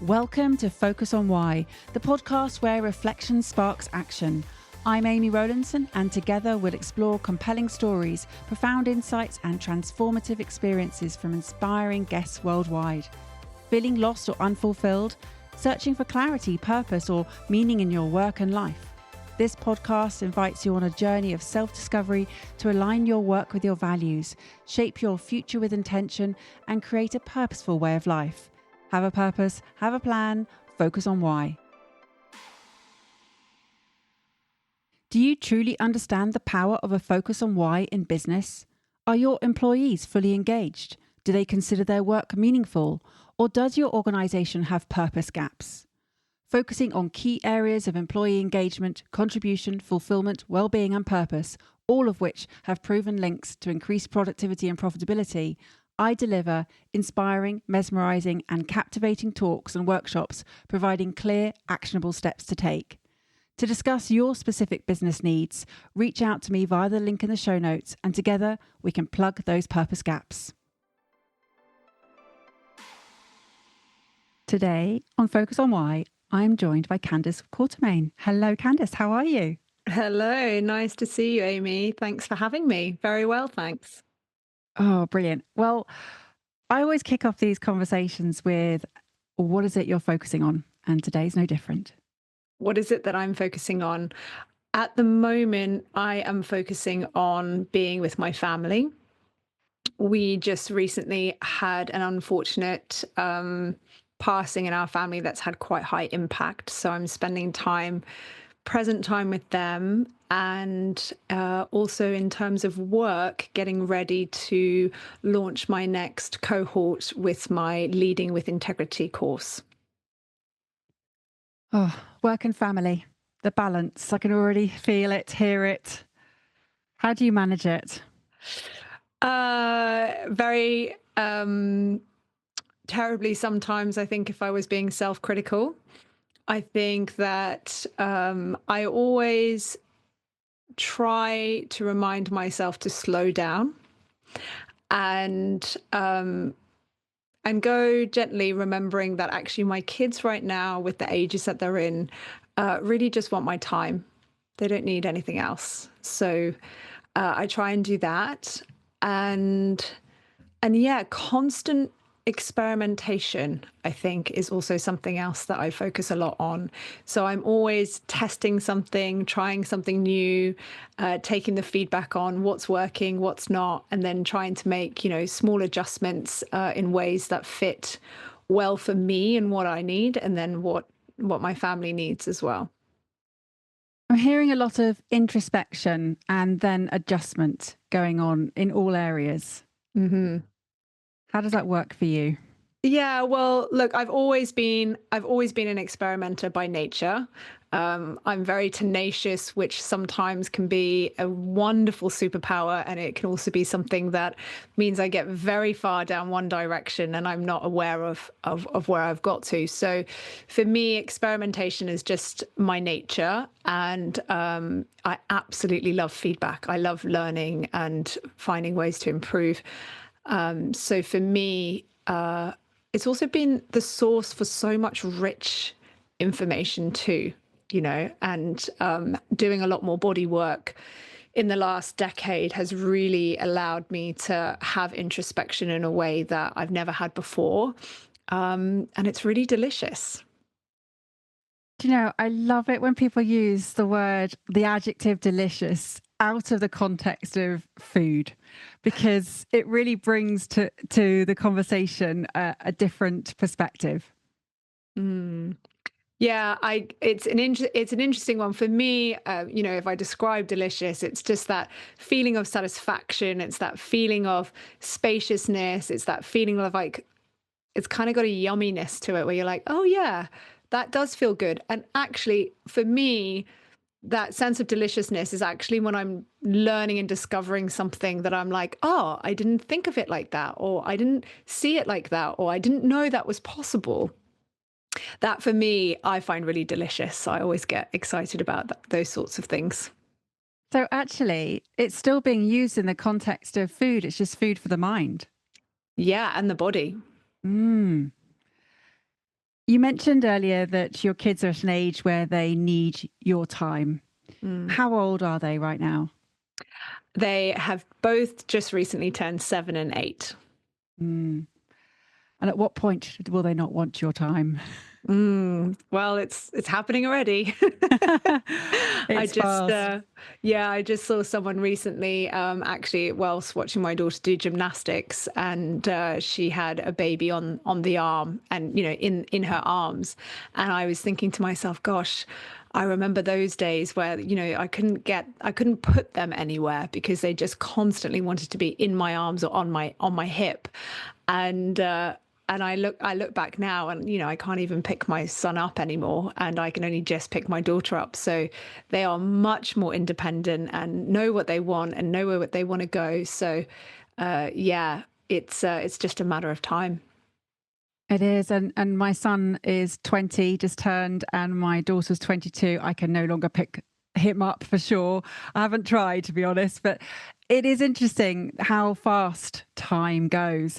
Welcome to Focus on Why, the podcast where reflection sparks action. I'm Amy Rowlandson, and together we'll explore compelling stories, profound insights, and transformative experiences from inspiring guests worldwide. Feeling lost or unfulfilled? Searching for clarity, purpose, or meaning in your work and life? This podcast invites you on a journey of self-discovery to align your work with your values, shape your future with intention, and create a purposeful way of life. Have a purpose, have a plan, focus on why. Do you truly understand the power of a focus on why in business? Are your employees fully engaged? Do they consider their work meaningful? Or does your organisation have purpose gaps? Focusing on key areas of employee engagement, contribution, fulfilment, well-being and purpose, all of which have proven links to increased productivity and profitability, I deliver inspiring, mesmerising and captivating talks and workshops providing clear, actionable steps to take. To discuss your specific business needs, reach out to me via the link in the show notes and together we can plug those purpose gaps. Today on Focus on Why, I'm joined by Candice Quartermain. Hello Candice, how are you? Hello, nice to see you, Amy. Thanks for having me. Very well, thanks. Oh, brilliant. Well, I always kick off these conversations with, what is it you're focusing on? And today's no different. What is it that I'm focusing on? At the moment, I am focusing on being with my family. We just recently had an unfortunate passing in our family that's had quite high impact. So I'm spending present time with them, and also in terms of work, getting ready to launch my next cohort with my Leading with Integrity course. Oh, work and family, the balance. I can already feel it, hear it. How do you manage it? Very terribly sometimes, I think, if I was being self-critical. I think that I always try to remind myself to slow down and go gently, remembering that actually my kids right now, with the ages that they're in, really just want my time. They don't need anything else. So I try and do that. And yeah, constant experimentation, I think, is also something else that I focus a lot on. So I'm always testing something, trying something new, taking the feedback on what's working, what's not, and then trying to make, small adjustments in ways that fit well for me and what I need, and then what my family needs as well. I'm hearing a lot of introspection and then adjustment going on in all areas. Mm-hmm. How does that work for you? Yeah, well, look, I've always been an experimenter by nature. I'm very tenacious, which sometimes can be a wonderful superpower, and it can also be something that means I get very far down one direction and I'm not aware of where I've got to. So for me, experimentation is just my nature, and I absolutely love feedback. I love learning and finding ways to improve. So for me, it's also been the source for so much rich information too, and doing a lot more body work in the last decade has really allowed me to have introspection in a way that I've never had before. And it's really delicious. I love it when people use the adjective delicious out of the context of food, because it really brings to the conversation a different perspective. Mm. Yeah, it's an interesting one for me. If I describe delicious, it's just that feeling of satisfaction. It's that feeling of spaciousness. It's that feeling of it's kind of got a yumminess to it where you're like, oh yeah, that does feel good. And actually, for me, that sense of deliciousness is actually when I'm learning and discovering something that I'm like, oh, I didn't think of it like that, or I didn't see it like that, or I didn't know that was possible. That for me, I find really delicious. I always get excited about those sorts of things. So actually, it's still being used in the context of food. It's just food for the mind. Yeah, and the body. Mm. You mentioned earlier that your kids are at an age where they need your time. Mm. How old are they right now? They have both just recently turned 7 and 8. Mm. And at what point will they not want your time? Well, it's happening already. I It's just, fast. yeah, I just saw someone recently, actually, whilst watching my daughter do gymnastics, and she had a baby on the arm, and in her arms, and I was thinking to myself, gosh. I remember those days where, I couldn't put them anywhere because they just constantly wanted to be in my arms or on my hip. And I look back now and I can't even pick my son up anymore, and I can only just pick my daughter up. So they are much more independent and know what they want and know where they want to go. So yeah, it's just a matter of time. It is, and my son is 20, just turned, and my daughter's 22. I can no longer pick him up for sure. I haven't tried, to be honest, but it is interesting how fast time goes.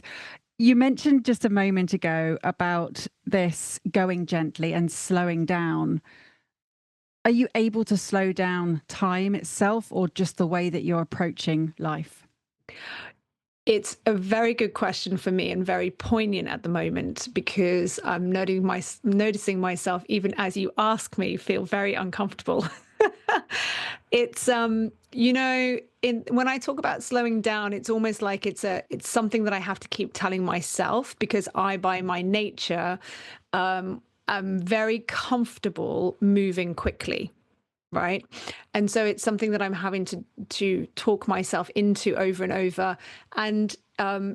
You mentioned just a moment ago about this going gently and slowing down. Are you able to slow down time itself or just the way that you're approaching life? It's a very good question for me and very poignant at the moment because I'm noticing myself, even as you ask me, feel very uncomfortable. It's in when I talk about slowing down, it's almost like it's something that I have to keep telling myself because I, by my nature, am very comfortable moving quickly. Right. And so it's something that I'm having to talk myself into over and over. And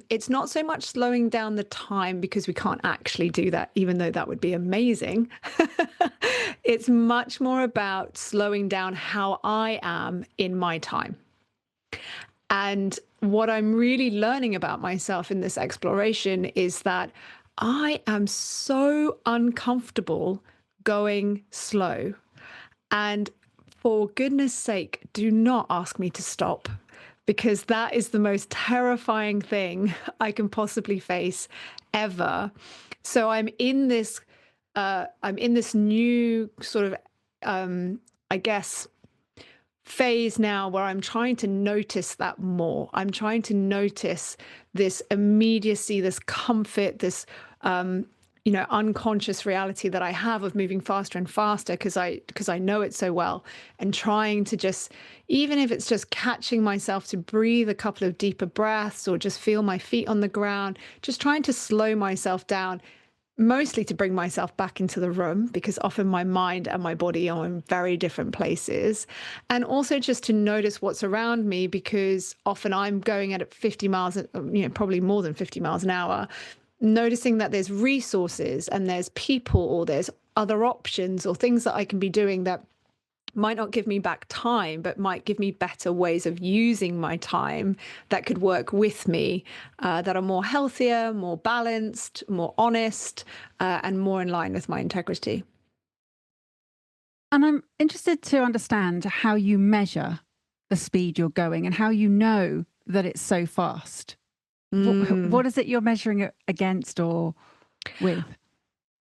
it's not so much slowing down the time because we can't actually do that, even though that would be amazing. It's much more about slowing down how I am in my time. And what I'm really learning about myself in this exploration is that I am so uncomfortable going slow. And for goodness sake, do not ask me to stop because that is the most terrifying thing I can possibly face ever. So I'm in this new sort of I guess phase now where I'm trying to notice that more. I'm trying to notice this immediacy, this comfort, this unconscious reality that I have of moving faster and faster because I know it so well, and trying to just, even if it's just catching myself to breathe a couple of deeper breaths or just feel my feet on the ground, just trying to slow myself down, mostly to bring myself back into the room because often my mind and my body are in very different places. And also just to notice what's around me because often I'm going at 50 miles, probably more than 50 miles an hour, noticing that there's resources and there's people or there's other options or things that I can be doing that might not give me back time, but might give me better ways of using my time that could work with me, that are more healthier, more balanced, more honest, and more in line with my integrity. And I'm interested to understand how you measure the speed you're going and how you know that it's so fast. Mm. What is it you're measuring it against or with?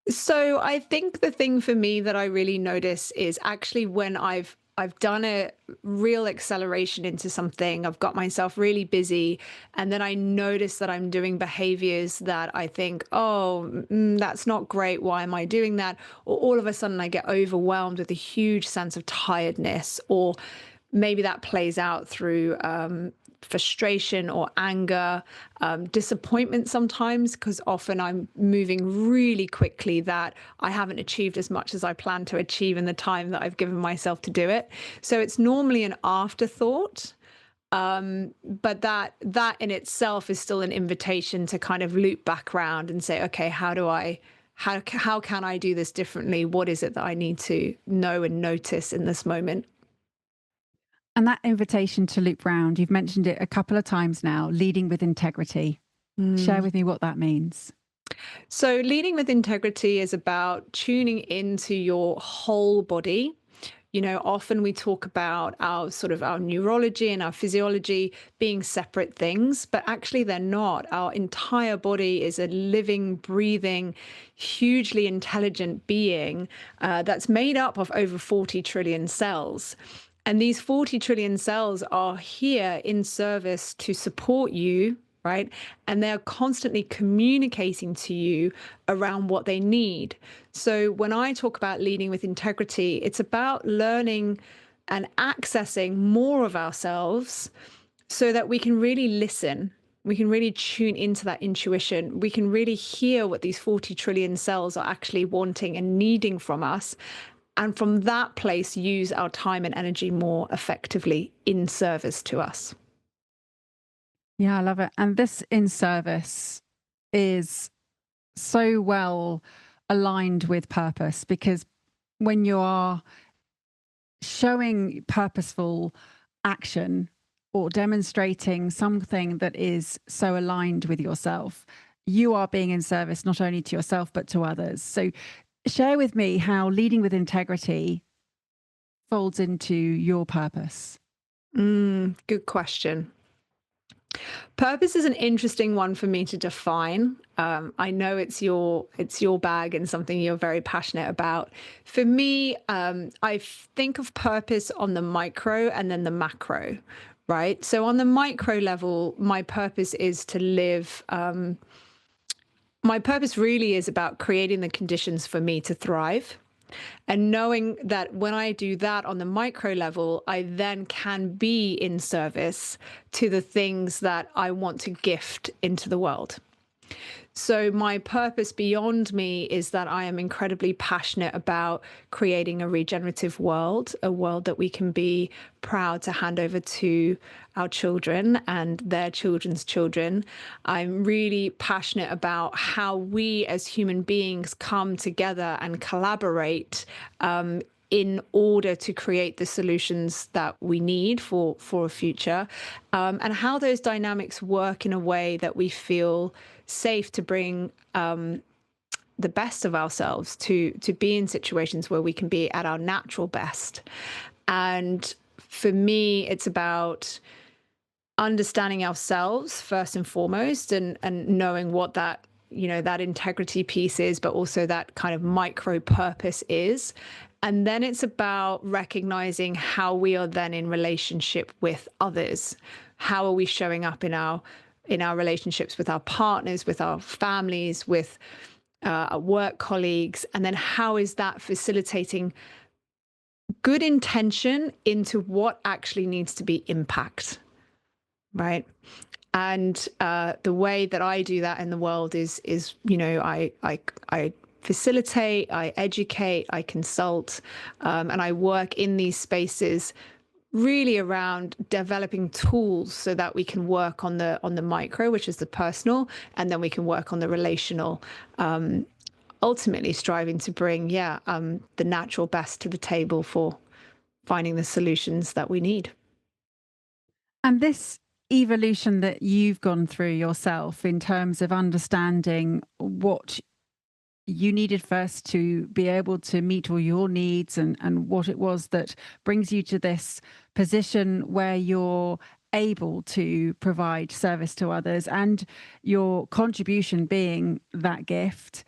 So I think the thing for me that I really notice is actually when I've done a real acceleration into something, I've got myself really busy, and then I notice that I'm doing behaviors that I think, oh, that's not great. Why am I doing that? Or all of a sudden I get overwhelmed with a huge sense of tiredness, or maybe that plays out through frustration or anger, disappointment sometimes, because often I'm moving really quickly that I haven't achieved as much as I plan to achieve in the time that I've given myself to do it. So it's normally an afterthought. But that in itself is still an invitation to kind of loop back around and say, okay, how can I do this differently? What is it that I need to know and notice in this moment? And that invitation to loop round, you've mentioned it a couple of times now, leading with integrity. Share Mm. with me what that means. So, leading with integrity is about tuning into your whole body, Often we talk about our sort of our neurology and our physiology being separate things, but actually they're not. Our entire body is a living, breathing, hugely intelligent being that's made up of over 40 trillion cells. And these 40 trillion cells are here in service to support you, right? And they're constantly communicating to you around what they need. So when I talk about leading with integrity, it's about learning and accessing more of ourselves so that we can really listen. We can really tune into that intuition. We can really hear what these 40 trillion cells are actually wanting and needing from us. And from that place, use our time and energy more effectively in service to us. Yeah, I love it. And this in service is so well aligned with purpose, because when you are showing purposeful action or demonstrating something that is so aligned with yourself, you are being in service not only to yourself, but to others. So share with me how leading with integrity folds into your purpose. Good question. Purpose is an interesting one for me to define. I know it's your bag and something you're very passionate about. For me, I think of purpose on the micro and then the macro, right? So on the micro level, my purpose is to live. My purpose really is about creating the conditions for me to thrive. And knowing that when I do that on the micro level, I then can be in service to the things that I want to gift into the world. So my purpose beyond me is that I am incredibly passionate about creating a regenerative world, a world that we can be proud to hand over to our children and their children's children. I'm really passionate about how we as human beings come together and collaborate in order to create the solutions that we need for a future, and how those dynamics work in a way that we feel safe to bring the best of ourselves to be in situations where we can be at our natural best. And for me, it's about understanding ourselves first and foremost, and knowing what that that integrity piece is, but also that kind of micro purpose is. And then it's about recognizing how we are then in relationship with others. How are we showing up in our relationships with our partners, with our families, with our work colleagues? And then how is that facilitating good intention into what actually needs to be impact, right? And the way that I do that in the world is I facilitate, I educate, I consult, and I work in these spaces really around developing tools so that we can work on the micro, which is the personal, and then we can work on the relational, ultimately striving to bring the natural best to the table for finding the solutions that we need. And this evolution that you've gone through yourself in terms of understanding what you needed first to be able to meet all your needs, and what it was that brings you to this position where you're able to provide service to others, and your contribution being that gift.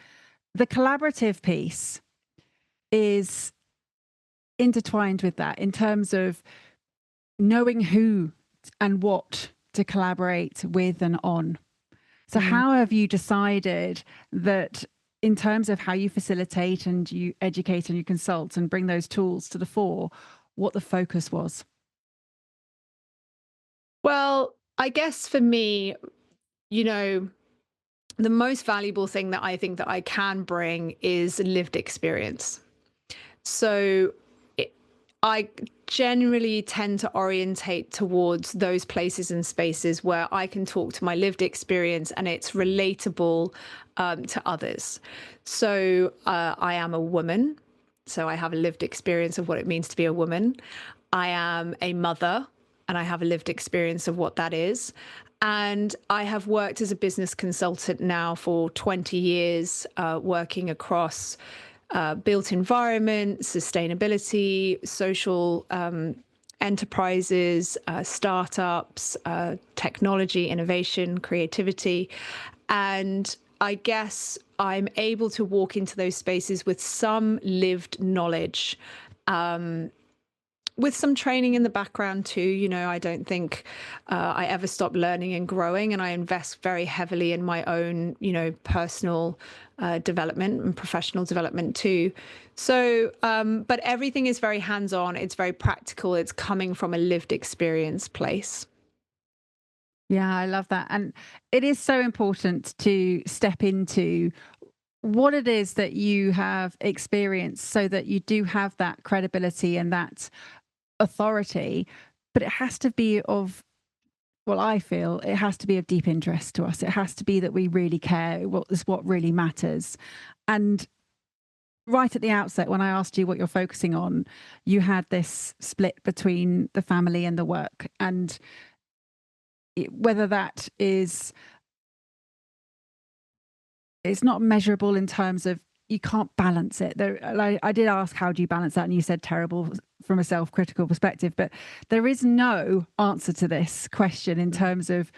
The collaborative piece is intertwined with that in terms of knowing who and what to collaborate with and on. So how have you decided that, in terms of how you facilitate and you educate and you consult and bring those tools to the fore, what the focus was? Well, I guess for me, the most valuable thing that I think that I can bring is lived experience. So I generally tend to orientate towards those places and spaces where I can talk to my lived experience and it's relatable to others. So I am a woman, so I have a lived experience of what it means to be a woman. I am a mother, and I have a lived experience of what that is. And I have worked as a business consultant now for 20 years, working across built environment, sustainability, social enterprises, startups, technology, innovation, creativity. And I guess I'm able to walk into those spaces with some lived knowledge, with some training in the background too. I don't think I ever stop learning and growing, and I invest very heavily in my own, personal development and professional development too. So, but everything is very hands-on. It's very practical. It's coming from a lived experience place. Yeah, I love that. And it is so important to step into what it is that you have experienced so that you do have that credibility and that authority. But it has to be of, well, I feel it has to be of deep interest to us. It has to be that we really care what is what really matters. And right at the outset, when I asked you what you're focusing on, you had this split between the family and the work. And whether that is, it's not measurable in terms of you can't balance it. I did ask, how do you balance that? And you said terrible from a self-critical perspective, but there is no answer to this question in terms of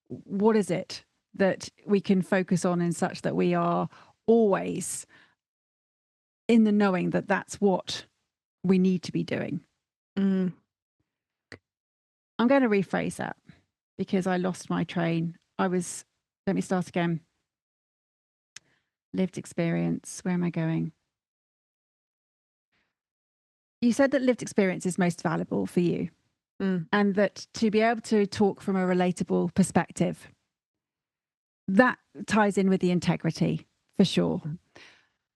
what is it that we can focus on in such that we are always in the knowing that that's what we need to be doing. Mm. I'm going to rephrase that because I lost my train. Let me start again. Lived experience. Where am I going? You said that lived experience is most valuable for you, Mm. and that to be able to talk from a relatable perspective, that ties in with the integrity for sure.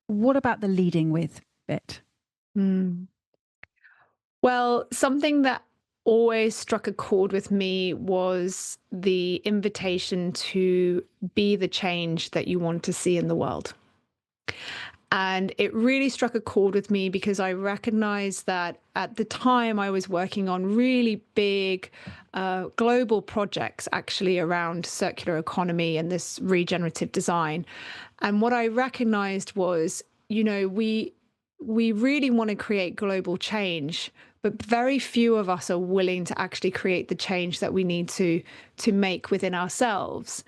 What about the leading with bit? Mm. Well, something that always struck a chord with me was the invitation to be the change that you want to see in the world. And it really struck a chord with me because I recognized that at the time I was working on really big global projects actually around circular economy and this regenerative design. And what I recognized was, we really want to create global change, but very few of us are willing to actually create the change that we need to make within ourselves.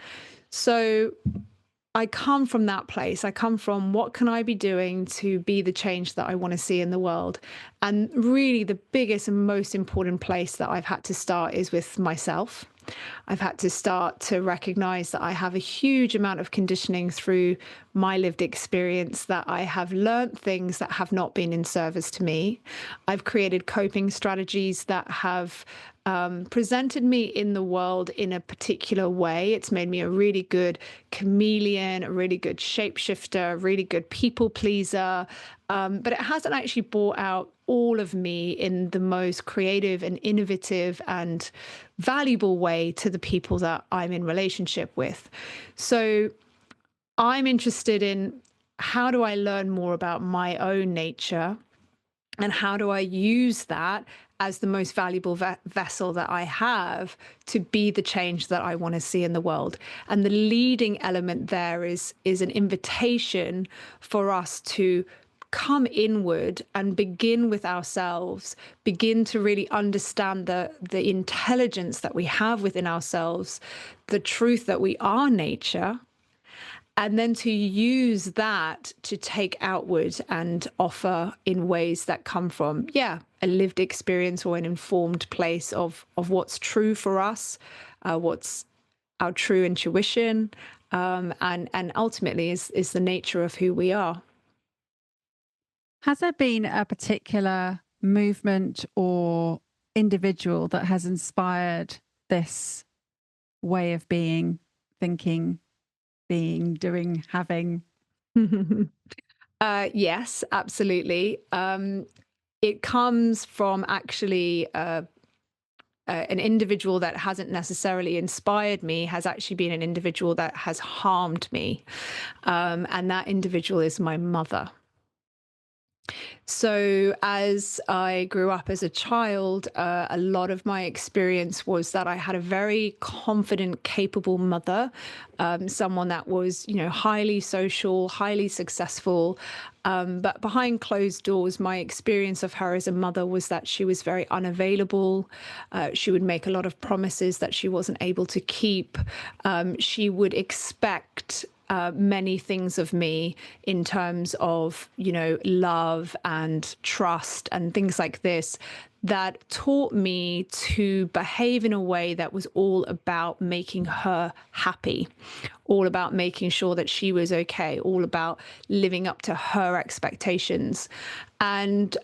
So I come from that place. I come from, what can I be doing to be the change that I want to see in the world? And really, the biggest and most important place that I've had to start is with myself. I've had to start to recognize that I have a huge amount of conditioning through my lived experience, that I have learned things that have not been in service to me. I've created coping strategies that have presented me in the world in a particular way. It's made me a really good chameleon, a really good shapeshifter, a really good people pleaser. But it hasn't actually brought out all of me in the most creative and innovative and valuable way to the people that I'm in relationship with. So I'm interested in, how do I learn more about my own nature, and how do I use that as the most valuable vessel that I have to be the change that I want to see in the world? And the leading element there is an invitation for us to come inward and begin with ourselves, begin to really understand the intelligence that we have within ourselves, the truth that we are nature, and then to use that to take outward and offer in ways that come from, a lived experience or an informed place of what's true for us, what's our true intuition, and ultimately is the nature of who we are. Has there been a particular movement or individual that has inspired this way of being, thinking, being, doing, having? Yes, absolutely. It comes from actually an individual that hasn't necessarily inspired me, has actually been an individual that has harmed me. And that individual is my mother. So, as I grew up as a child, a lot of my experience was that I had a very confident, capable mother, someone that was, highly social, highly successful. But behind closed doors, my experience of her as a mother was that she was very unavailable. She would make a lot of promises that she wasn't able to keep. She would expect many things of me in terms of, love and trust and things like this that taught me to behave in a way that was all about making her happy, all about making sure that she was okay, all about living up to her expectations. And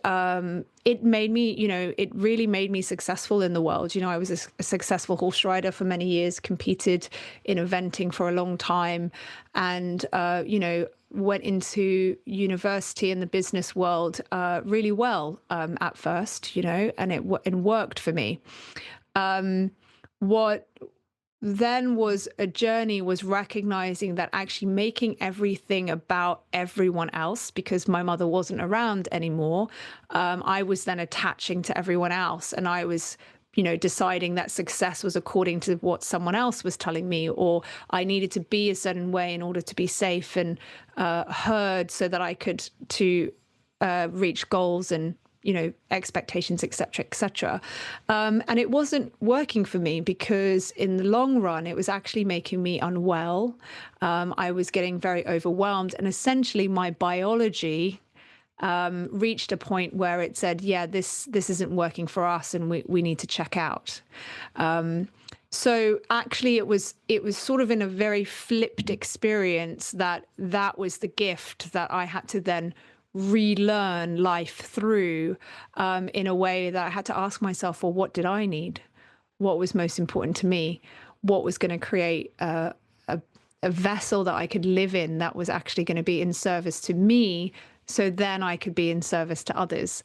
it made me, it really made me successful in the world. I was a successful horse rider for many years, competed in eventing for a long time, and, went into university in the business world really well at first, and it worked for me. What then was a journey was recognizing that actually making everything about everyone else, because my mother wasn't around anymore, I was then attaching to everyone else, and I was deciding that success was according to what someone else was telling me, or I needed to be a certain way in order to be safe and heard, so that I could to reach goals and expectations, etc., etc. And it wasn't working for me, because in the long run it was actually making me unwell. I was getting very overwhelmed, and essentially my biology reached a point where it said, yeah, this isn't working for us, and we need to check out. So actually it was sort of in a very flipped experience that was the gift that I had to then relearn life through, in a way that I had to ask myself, well, what did I need? What was most important to me? What was going to create a vessel that I could live in that was actually going to be in service to me, so then I could be in service to others.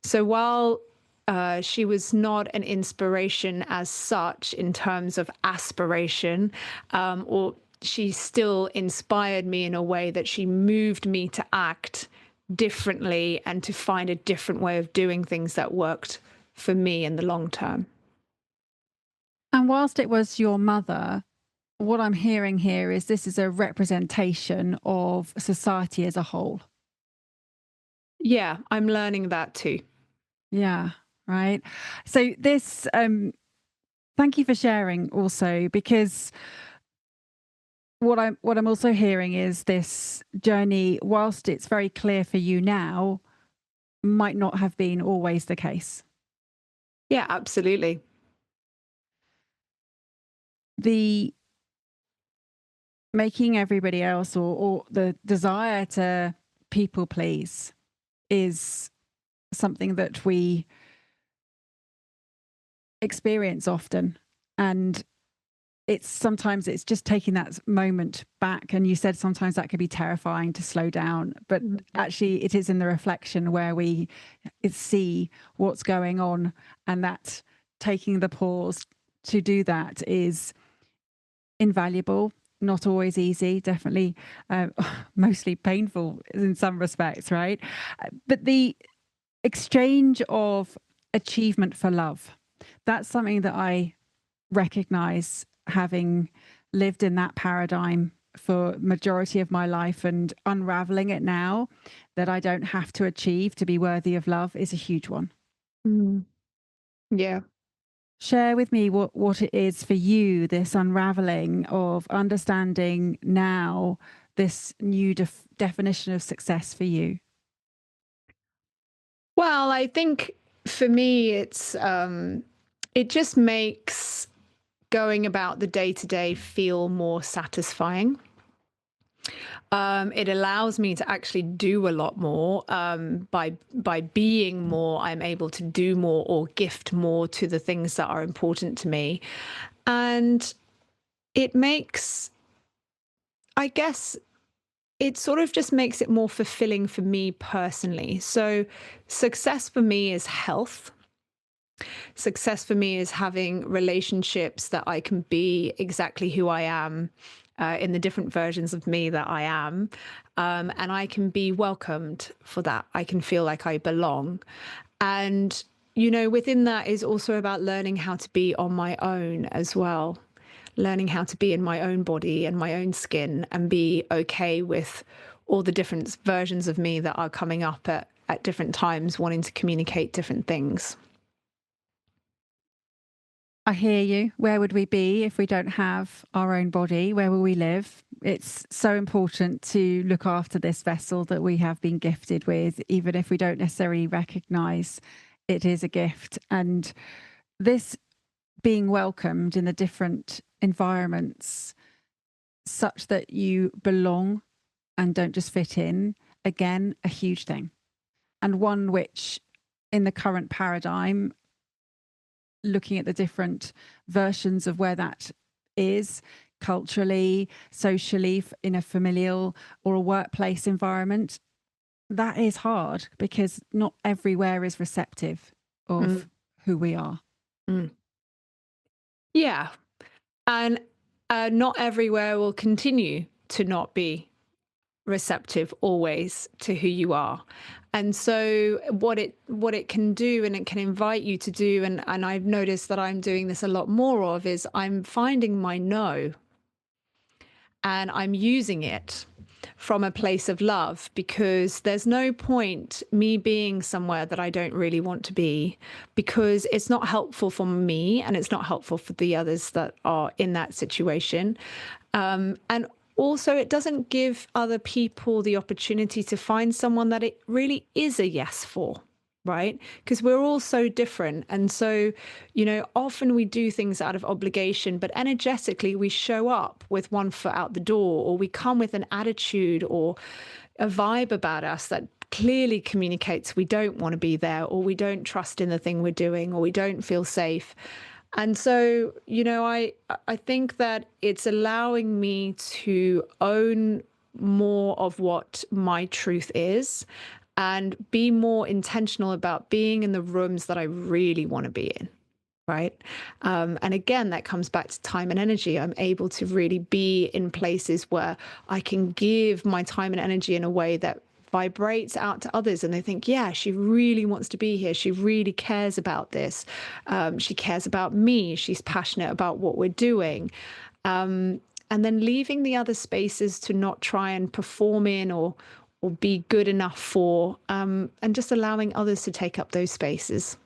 So while she was not an inspiration as such in terms of aspiration, or she still inspired me in a way that she moved me to act differently and to find a different way of doing things that worked for me in the long term. And whilst it was your mother, what I'm hearing here is this is a representation of society as a whole. Yeah, I'm learning that too. Yeah, right. So this thank you for sharing also, because what I'm also hearing is this journey, whilst it's very clear for you now, might not have been always the case. Yeah, absolutely. The making everybody else, or the desire to people please, is something that we experience often. And it's just taking that moment back. And you said sometimes that could be terrifying to slow down, but Mhm. actually it is in the reflection where we see what's going on, and that taking the pause to do that is invaluable. Not always easy, definitely, mostly painful in some respects, right? But the exchange of achievement for love, that's something that I recognize, having lived in that paradigm for majority of my life and unraveling it now, that I don't have to achieve to be worthy of love, is a huge one. Mm. Yeah. Share with me what it is for you, this unraveling of understanding now, this new definition of success for you. Well, I think for me, it just makes going about the day to day feel more satisfying. It allows me to actually do a lot more. By being more, I'm able to do more or gift more to the things that are important to me, and it makes, I guess, it sort of just makes it more fulfilling for me personally. So, success for me is health. Success for me is having relationships that I can be exactly who I am, in the different versions of me that I am. And I can be welcomed for that. I can feel like I belong. And, within that is also about learning how to be on my own as well, learning how to be in my own body and my own skin and be okay with all the different versions of me that are coming up at different times, wanting to communicate different things. I hear you. Where would we be if we don't have our own body? Where will we live? It's so important to look after this vessel that we have been gifted with, even if we don't necessarily recognize it is a gift. And this being welcomed in the different environments such that you belong and don't just fit in, again, a huge thing. And one which, in the current paradigm, looking at the different versions of where that is culturally, socially, in a familial or a workplace environment, that is hard because not everywhere is receptive of Mm, who we are. mm. Yeah. And not everywhere will continue to not be receptive always to who you are. And so what it can do, and it can invite you to do, and I've noticed that I'm doing this a lot more of, is I'm finding my no and I'm using it from a place of love, because there's no point me being somewhere that I don't really want to be, because it's not helpful for me and it's not helpful for the others that are in that situation. And also, it doesn't give other people the opportunity to find someone that it really is a yes for, right? Because we're all so different. And so, often we do things out of obligation, but energetically we show up with one foot out the door, or we come with an attitude or a vibe about us that clearly communicates we don't want to be there, or we don't trust in the thing we're doing, or we don't feel safe. And so, I think that it's allowing me to own more of what my truth is and be more intentional about being in the rooms that I really want to be in. Right. And again, that comes back to time and energy. I'm able to really be in places where I can give my time and energy in a way that vibrates out to others, and they think, yeah, she really wants to be here. She really cares about this. She cares about me. She's passionate about what we're doing. And then leaving the other spaces to not try and perform in or be good enough for, and just allowing others to take up those spaces.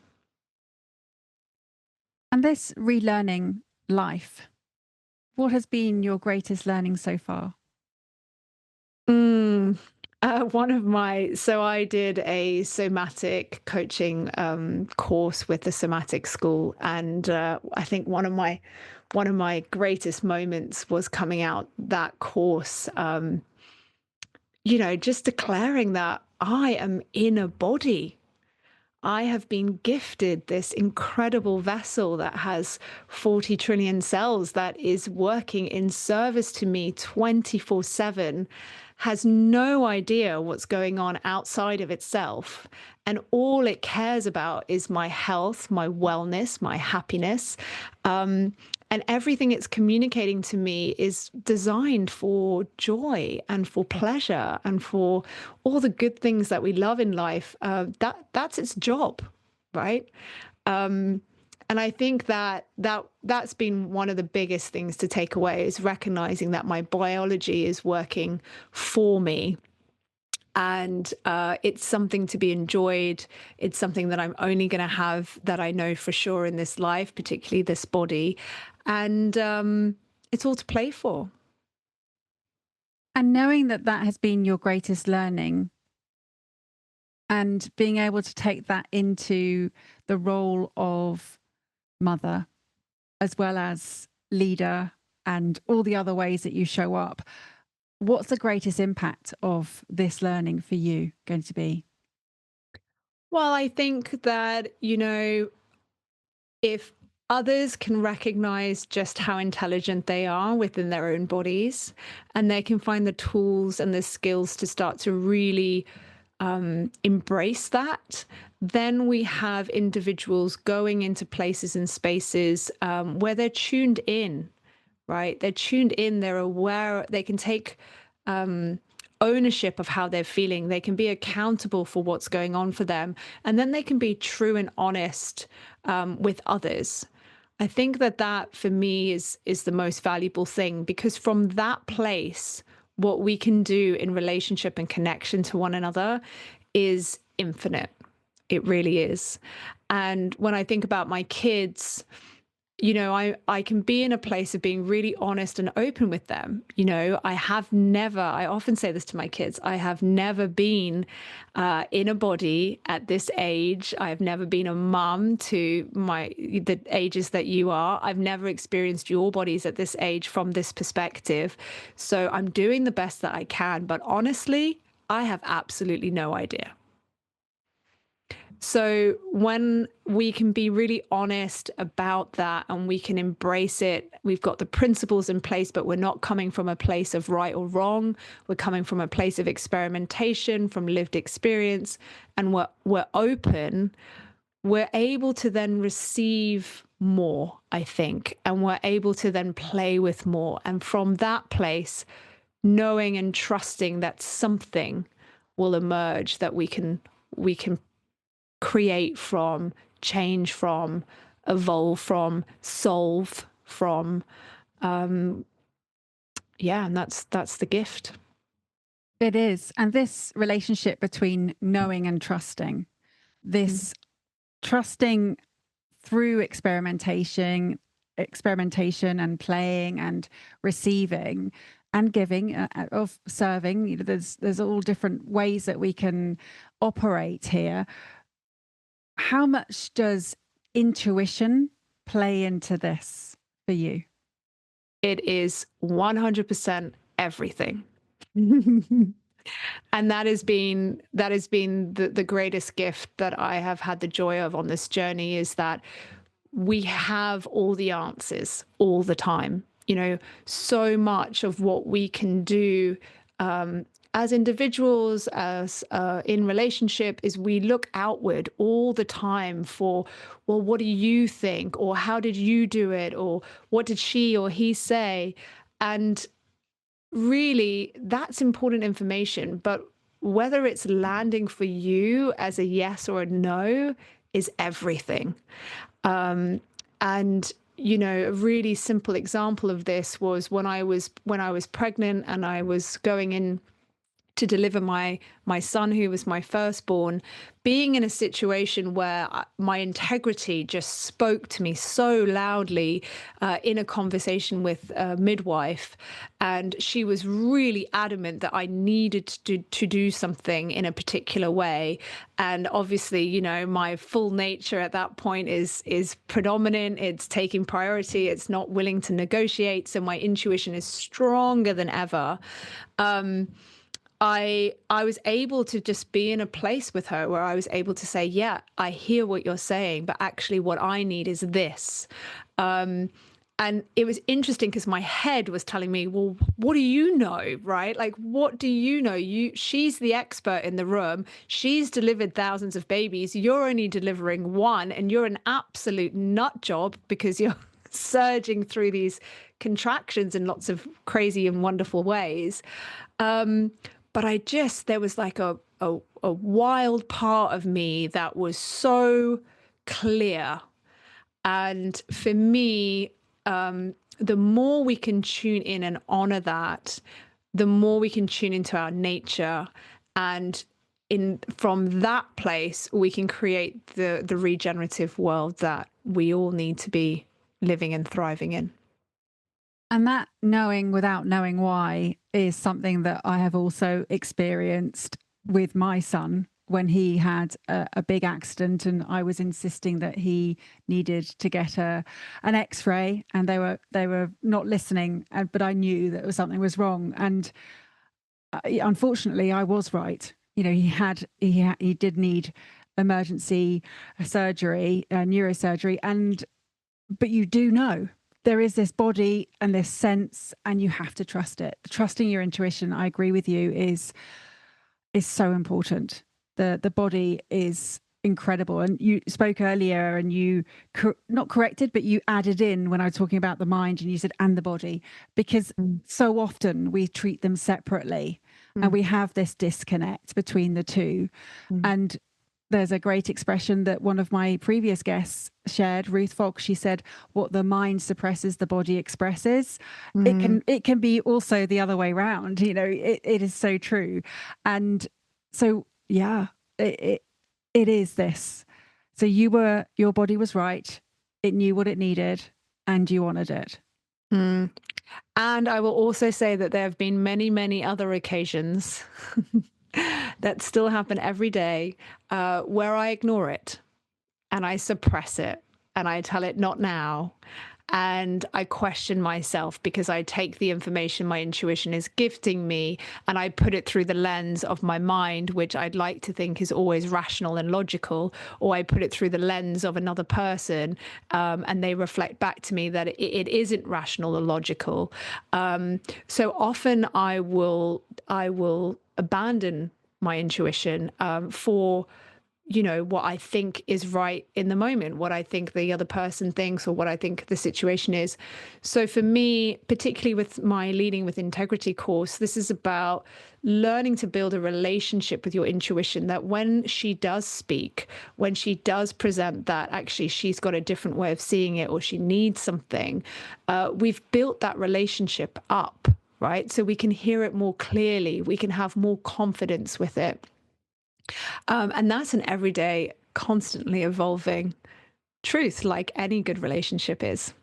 And this relearning life, what has been your greatest learning so far? Mm, so I did a somatic coaching course with the somatic school, and I think one of my greatest moments was coming out that course. Just declaring that I am in a body. I have been gifted this incredible vessel that has 40 trillion cells, that is working in service to me 24/7, has no idea what's going on outside of itself. And all it cares about is my health, my wellness, my happiness. And everything it's communicating to me is designed for joy and for pleasure and for all the good things that we love in life. That's its job, right? Um, and I think that's been one of the biggest things to take away, is recognizing that my biology is working for me. And it's something to be enjoyed. It's something that I'm only going to have, that I know for sure, in this life, particularly this body. And it's all to play for. And knowing that that has been your greatest learning and being able to take that into the role of mother as well as leader and all the other ways that you show up, what's the greatest impact of this learning for you going to be? Well, I think that, if others can recognize just how intelligent they are within their own bodies, and they can find the tools and the skills to start to really embrace that, then we have individuals going into places and spaces where they're tuned in, right? They're tuned in, they're aware, they can take ownership of how they're feeling, they can be accountable for what's going on for them, and then they can be true and honest with others. I think that that for me is the most valuable thing, because from that place, what we can do in relationship and connection to one another is infinite. It really is. And when I think about my kids, I can be in a place of being really honest and open with them. I often say this to my kids, I have never been in a body at this age. I have never been a mum to the ages that you are. I've never experienced your bodies at this age from this perspective. So I'm doing the best that I can. But honestly, I have absolutely no idea. So when we can be really honest about that and we can embrace it, we've got the principles in place, but we're not coming from a place of right or wrong. We're coming from a place of experimentation, from lived experience, and we're open. We're able to then receive more, I think, and we're able to then play with more. And from that place, knowing and trusting that something will emerge that we can create from, change from, evolve from, solve from. Yeah, and that's the gift. It is. And this relationship between knowing and trusting, this trusting through experimentation and playing and receiving and giving, of serving. There's all different ways that we can operate here. How much does intuition play into this for you? It is 100% everything. And that has been the greatest gift that I have had the joy of on this journey, is that we have all the answers all the time. So much of what we can do as individuals, as in relationship, is we look outward all the time for, well, what do you think? Or how did you do it? Or what did she or he say? And really, that's important information. But whether it's landing for you as a yes or a no is everything. And a really simple example of this was when I was pregnant and I was going in to deliver my son, who was my firstborn, being in a situation where my integrity just spoke to me so loudly in a conversation with a midwife, and she was really adamant that I needed to do something in a particular way. And obviously, my full nature at that point is predominant. It's taking priority. It's not willing to negotiate. So my intuition is stronger than ever. I was able to just be in a place with her where I was able to say, yeah, I hear what you're saying, but actually what I need is this. And it was interesting because my head was telling me, well, what do you know, right? Like, what do you know? She's the expert in the room. She's delivered thousands of babies. You're only delivering one, and you're an absolute nut job because you're surging through these contractions in lots of crazy and wonderful ways. But there was like a wild part of me that was so clear. And for me, the more we can tune in and honor that, the more we can tune into our nature. And from that place, we can create the regenerative world that we all need to be living and thriving in. And that knowing without knowing why is something that I have also experienced with my son when he had a big accident, and I was insisting that he needed to get an X-ray, and they were not listening, but I knew that something was wrong. And unfortunately, I was right. He did need emergency surgery, neurosurgery, but you do know. There is this body and this sense, and you have to trust it. Trusting your intuition, I agree with you, is so important. The body is incredible. And you spoke earlier and you not corrected, but you added in when I was talking about the mind and you said, and the body, because Mm, so often we treat them separately and mm, we have this disconnect between the two. mm, And there's a great expression that one of my previous guests shared, Ruth Fox. She said, what the mind suppresses, the body expresses. mm, It can be also the other way around. It is so true. And so, yeah, it, it is this. So your body was right. It knew what it needed and you honored it. mm. And I will also say that there have been many, many other occasions that still happen every day where I ignore it and I suppress it and I tell it not now. And I question myself because I take the information my intuition is gifting me and I put it through the lens of my mind, which I'd like to think is always rational and logical, or I put it through the lens of another person and they reflect back to me that it isn't rational or logical. So often I will abandon my intuition for what I think is right in the moment, what I think the other person thinks, or what I think the situation is. So for me, particularly with my Leading with Integrity course, this is about learning to build a relationship with your intuition, that when she does speak, when she does present that actually she's got a different way of seeing it or she needs something, we've built that relationship up, right? So we can hear it more clearly, we can have more confidence with it. And that's an everyday, constantly evolving truth, like any good relationship is.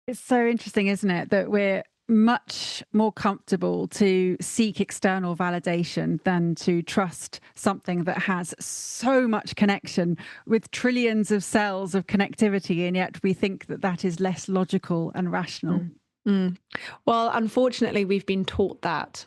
It's so interesting, isn't it, that we're much more comfortable to seek external validation than to trust something that has so much connection with trillions of cells of connectivity, and yet we think that that is less logical and rational. Mm. Mm. Well, unfortunately, we've been taught that.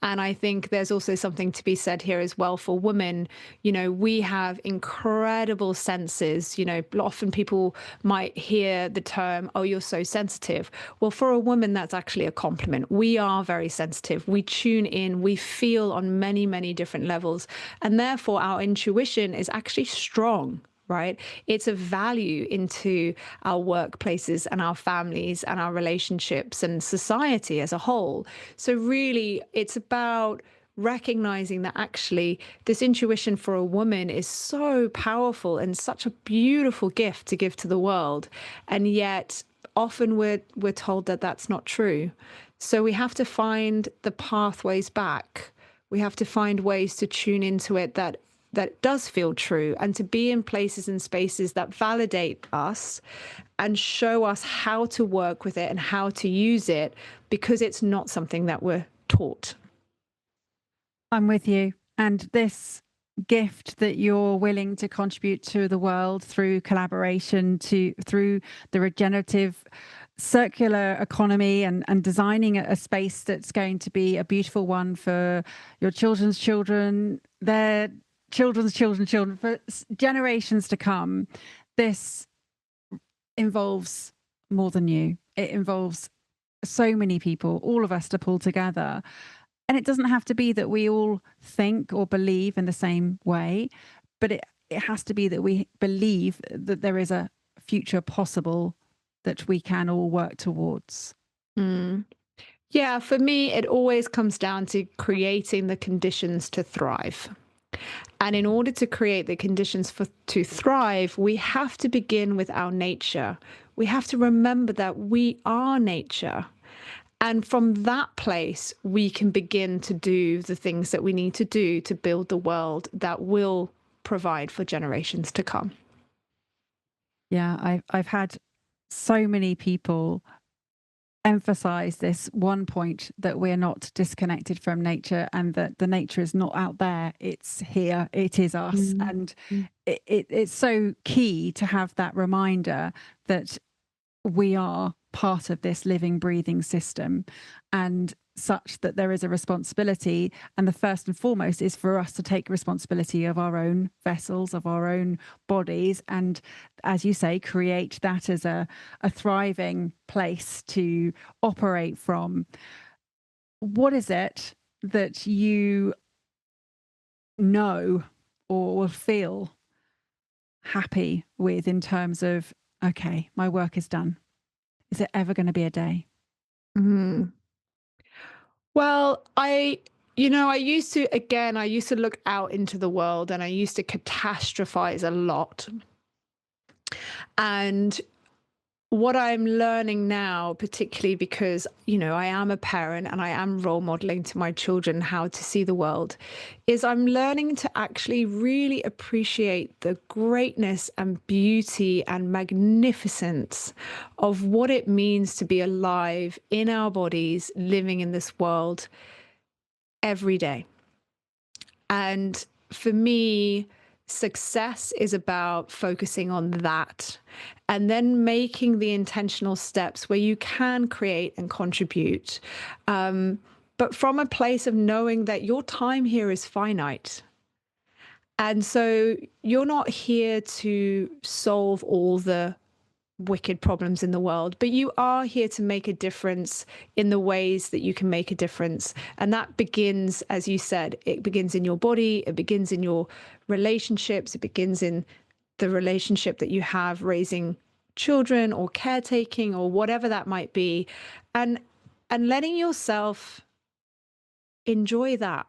And I think there's also something to be said here as well for women. We have incredible senses. Often people might hear the term, oh, you're so sensitive. Well, for a woman, that's actually a compliment. We are very sensitive. We tune in, we feel on many, many different levels. And therefore, our intuition is actually strong. Right? It's a value into our workplaces and our families and our relationships and society as a whole. So really, it's about recognizing that actually this intuition for a woman is so powerful and such a beautiful gift to give to the world. And yet often we're told that that's not true. So we have to find the pathways back. We have to find ways to tune into it that does feel true, and to be in places and spaces that validate us and show us how to work with it and how to use it, because it's not something that we're taught. I'm with you. And this gift that you're willing to contribute to the world through collaboration, through the regenerative circular economy, and designing a space that's going to be a beautiful one for your children's children, their children's children's children, for generations to come. This involves more than you. It involves so many people, all of us, to pull together. And it doesn't have to be that we all think or believe in the same way, but it has to be that we believe that there is a future possible that we can all work towards. Mm. Yeah, for me, it always comes down to creating the conditions to thrive. And in order to create the conditions to thrive, we have to begin with our nature. We have to remember that we are nature. And from that place, we can begin to do the things that we need to do to build the world that will provide for generations to come. Yeah, I've had so many people emphasize this one point, that we're not disconnected from nature and that the nature is not out there, it's here, it is us. Mm, And mm, it's so key to have that reminder that we are part of this living, breathing system, and such that there is a responsibility. And the first and foremost is for us to take responsibility of our own vessels, of our own bodies. And as you say, create that as a thriving place to operate from. What is it that you know or will feel happy with in terms of, okay, my work is done? Is there ever going to be a day? Mm. Well, I used to look out into the world and I used to catastrophize a lot. And what I'm learning now, particularly because, I am a parent and I am role modeling to my children how to see the world, is I'm learning to actually really appreciate the greatness and beauty and magnificence of what it means to be alive in our bodies, living in this world every day. And for me, success is about focusing on that and then making the intentional steps where you can create and contribute. But from a place of knowing that your time here is finite. And so you're not here to solve all the wicked problems in the world, but you are here to make a difference in the ways that you can make a difference. And that begins, as you said, it begins in your body, it begins in your relationships, it begins in the relationship that you have raising children or caretaking or whatever that might be. And letting yourself enjoy that.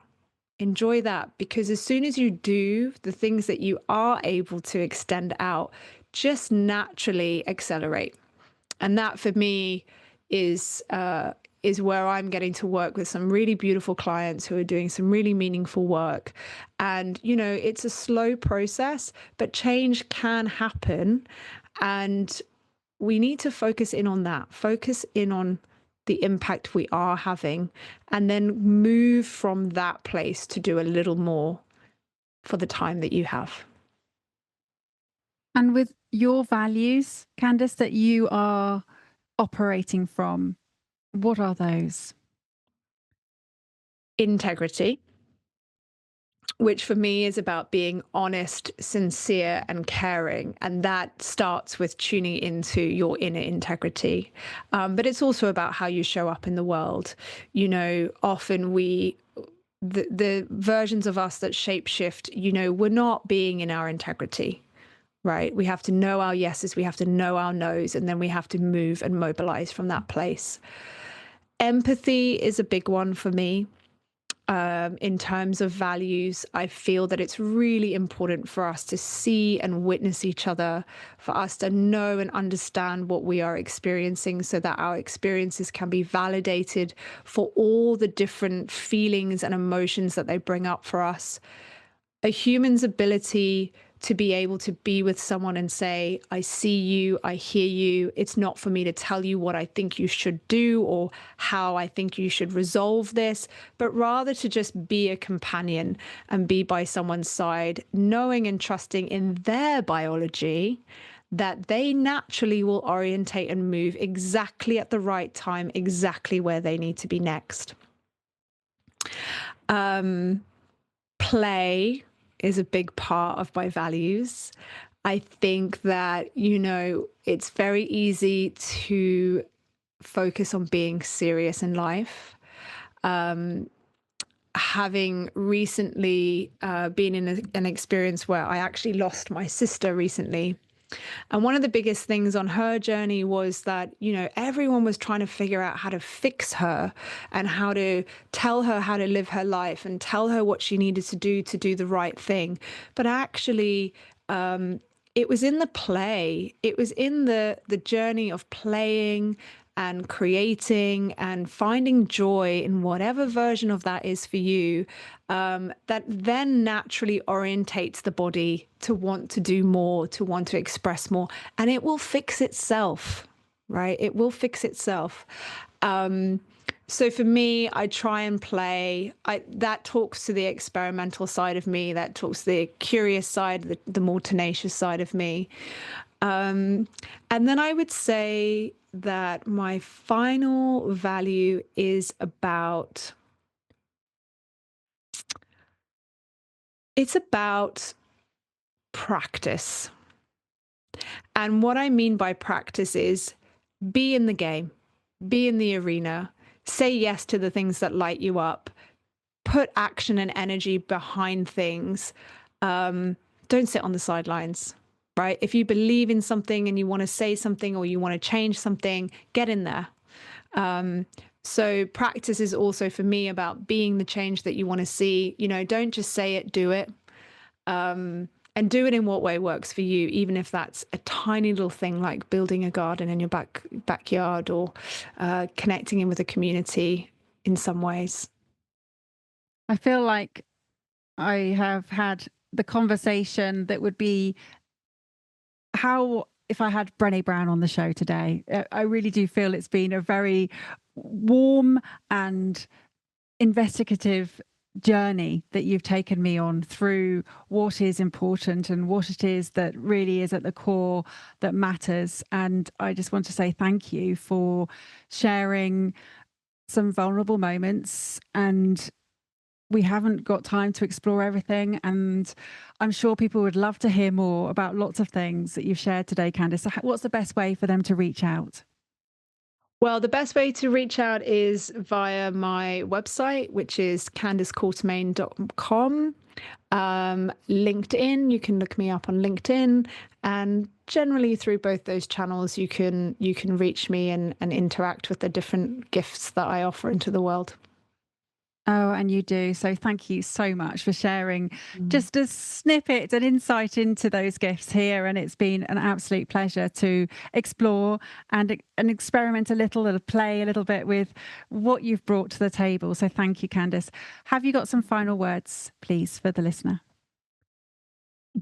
Enjoy that, because as soon as you do, the things that you are able to extend out just naturally accelerate. And that for me is where I'm getting to work with some really beautiful clients who are doing some really meaningful work. And, it's a slow process, but change can happen. And we need to focus in on that, focus in on the impact we are having, and then move from that place to do a little more for the time that you have. And with your values, Candice, that you are operating from, what are those? Integrity, which for me is about being honest, sincere, and caring. And that starts with tuning into your inner integrity. But it's also about how you show up in the world. Often the versions of us that shapeshift, we're not being in our integrity, right? We have to know our yeses, we have to know our nos, and then we have to move and mobilize from that place. Empathy is a big one for me. In terms of values, I feel that it's really important for us to see and witness each other, for us to know and understand what we are experiencing so that our experiences can be validated for all the different feelings and emotions that they bring up for us. A human's ability to be able to be with someone and say, I see you, I hear you. It's not for me to tell you what I think you should do or how I think you should resolve this, but rather to just be a companion and be by someone's side, knowing and trusting in their biology that they naturally will orientate and move exactly at the right time, exactly where they need to be next. Play is a big part of my values. I think that, it's very easy to focus on being serious in life. Having recently been in an experience where I actually lost my sister recently. And one of the biggest things on her journey was that, everyone was trying to figure out how to fix her and how to tell her how to live her life and tell her what she needed to do the right thing. But actually, it was in the play, it was in the journey of playing and creating and finding joy in whatever version of that is for you, that then naturally orientates the body to want to do more, to want to express more, and it will fix itself, right? It will fix itself. So for me, I try and play. That talks to the experimental side of me. That talks to the curious side, the more tenacious side of me. And then I would say that my final value is about, it's about practice. And what I mean by practice is be in the game, be in the arena, say yes to the things that light you up, put action and energy behind things, Don't sit on the sidelines, right? If you believe in something and you want to say something or you want to change something, get in there. So practice is also for me about being the change that you want to see. Don't just say it, do it. And do it in what way works for you, even if that's a tiny little thing like building a garden in your backyard or connecting in with a community in some ways. I feel like I have had the conversation that would be how if I had Brené Brown on the show today. I really do feel it's been a very warm and investigative journey that you've taken me on through what is important and what it is that really is at the core that matters. And I just want to say thank you for sharing some vulnerable moments, and we haven't got time to explore everything. And I'm sure people would love to hear more about lots of things that you've shared today, Candice. So what's the best way for them to reach out? Well, the best way to reach out is via my website, which is candicequartermain.com. LinkedIn, you can look me up on LinkedIn, and generally through both those channels, you can reach me and interact with the different gifts that I offer into the world. Oh, and you do. So thank you so much for sharing just a snippet, an insight into those gifts here. And it's been an absolute pleasure to explore and experiment a little and play a little bit with what you've brought to the table. So thank you, Candice. Have you got some final words, please, for the listener?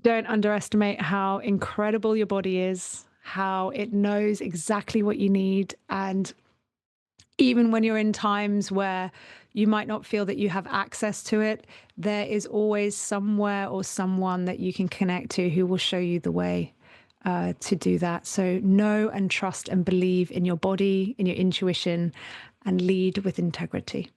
Don't underestimate how incredible your body is, how it knows exactly what you need. And even when you're in times where you might not feel that you have access to it, there is always somewhere or someone that you can connect to who will show you the way to do that. So know and trust and believe in your body, in your intuition, and lead with integrity.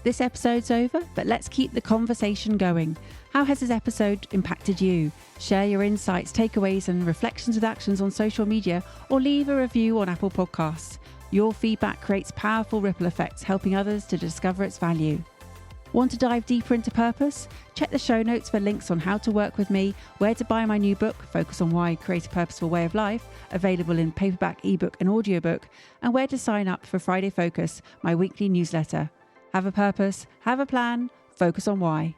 This episode's over, but let's keep the conversation going. How has this episode impacted you? Share your insights, takeaways, and reflections with actions on social media, or leave a review on Apple Podcasts. Your feedback creates powerful ripple effects, helping others to discover its value. Want to dive deeper into purpose? Check the show notes for links on how to work with me, where to buy my new book, Focus on Why, Create a Purposeful Way of Life, available in paperback, ebook, and audiobook, and where to sign up for Friday Focus, my weekly newsletter. Have a purpose, have a plan, focus on why.